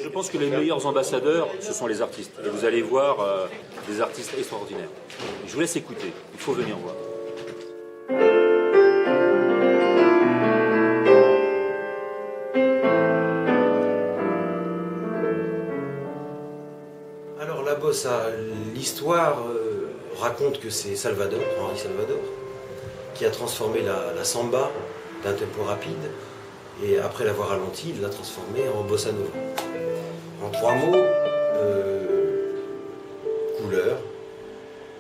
Je pense que les meilleurs ambassadeurs, ce sont les artistes. Et vous allez voir des artistes extraordinaires. Je vous laisse écouter, il faut venir voir. Alors la bossa, l'histoire raconte que c'est Salvador, Henri Salvador, qui a transformé la samba d'un tempo rapide et après l'avoir ralenti, il l'a transformé en bossa nova. En 3 mots, couleur,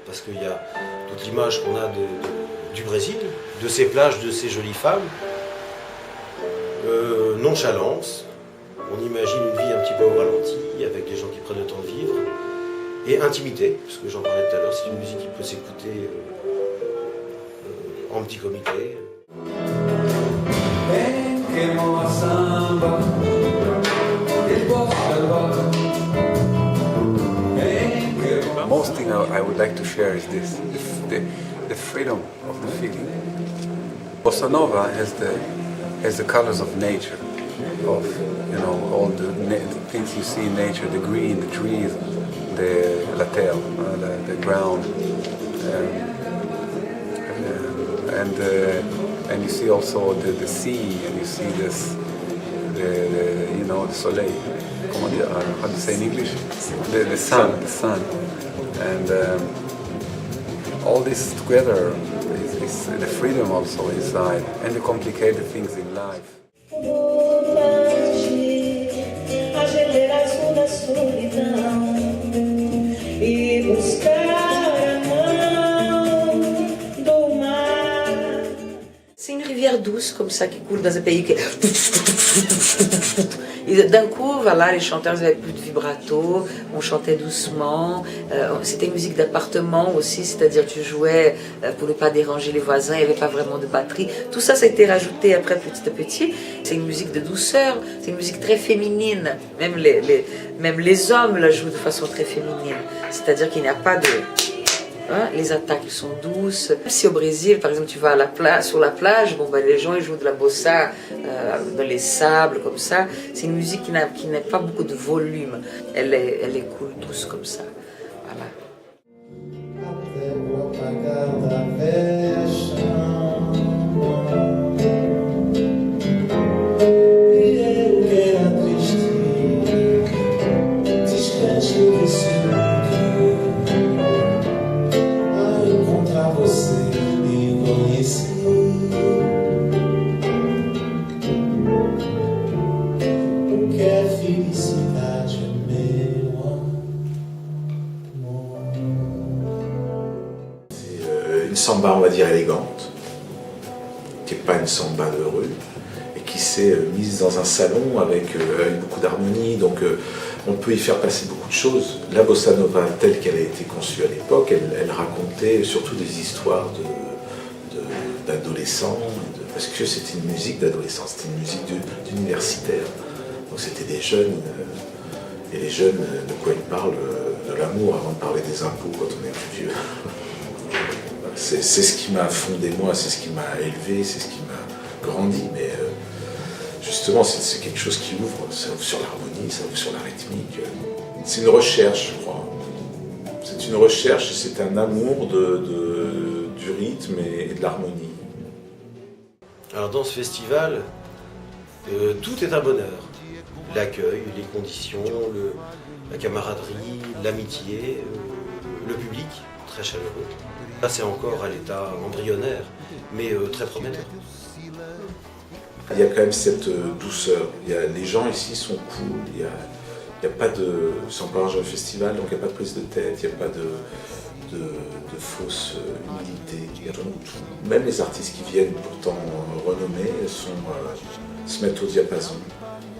parce qu'il y a toute l'image qu'on a du Brésil, de ces plages, de ces jolies femmes, nonchalance, on imagine une vie un petit peu au ralenti, avec des gens qui prennent le temps de vivre, et intimité, parce que j'en parlais tout à l'heure, c'est une musique qui peut s'écouter en petit comité. Most thing I would like to share is this: the freedom of the feeling. Bossa Nova has the colors of nature, of all the things you see in nature, the green, the trees, la terre, the ground, and you see also the sea, and you see the soleil. How do you say in English? The sun, and all this together is the freedom also inside, and the complicated things in life. C'est une rivière douce comme ça qui coule dans un pays qui... Et d'un coup, voilà, les chanteurs avaient plus de vibrato, on chantait doucement, c'était une musique d'appartement aussi, c'est-à-dire tu jouais pour ne pas déranger les voisins, il n'y avait pas vraiment de batterie. Tout ça, ça a été rajouté après petit à petit. C'est une musique de douceur, c'est une musique très féminine, même les hommes la jouent de façon très féminine, c'est-à-dire qu'il n'y a pas de... les attaques sont douces. Si au Brésil, par exemple, tu vas sur la plage, les gens ils jouent de la bossa dans les sables, comme ça. C'est une musique qui n'a pas beaucoup de volume. Elle est cool, douce comme ça. Voilà. Une samba, on va dire, élégante, qui n'est pas une samba de rue, et qui s'est mise dans un salon avec beaucoup d'harmonie, donc on peut y faire passer beaucoup de choses. La bossa nova, telle qu'elle a été conçue à l'époque, elle racontait surtout des histoires d'adolescents, parce que c'était une musique d'adolescents, c'était une musique d'universitaire. Donc c'était des jeunes, et les jeunes, de quoi ils parlent? De l'amour avant de parler des impôts quand on est plus vieux. C'est ce qui m'a fondé moi, c'est ce qui m'a élevé, c'est ce qui m'a grandi, mais justement c'est quelque chose qui ouvre, ça ouvre sur l'harmonie, ça ouvre sur la rythmique. C'est une recherche, je crois. C'est une recherche, c'est un amour du rythme et de l'harmonie. Alors dans ce festival, tout est un bonheur. L'accueil, les conditions, la camaraderie, l'amitié, le public, très chaleureux. Là c'est encore à l'état embryonnaire, mais très prometteur. Il y a quand même cette douceur, les gens ici sont cool, il y a pas de... C'est encore un jeune festival, donc il n'y a pas de prise de tête, il n'y a pas de fausse humilité. Même les artistes qui viennent pourtant renommés se mettent au diapason.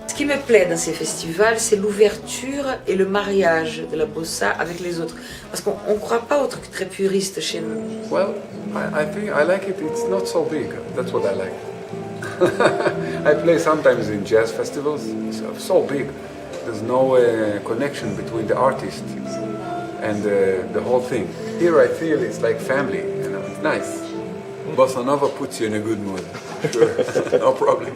Ce qui me plaît dans ces festivals, c'est l'ouverture et le mariage de la bossa avec les autres. Parce qu'on ne croit pas au truc très puriste chez nous. Well, I think I like it. It's not so big. That's what I like. I play sometimes in jazz festivals. It's so big. There's no connection between the artist and the whole thing. Here I feel it's like family. It's nice. Bossa Nova puts you in a good mood. Sure, no problem.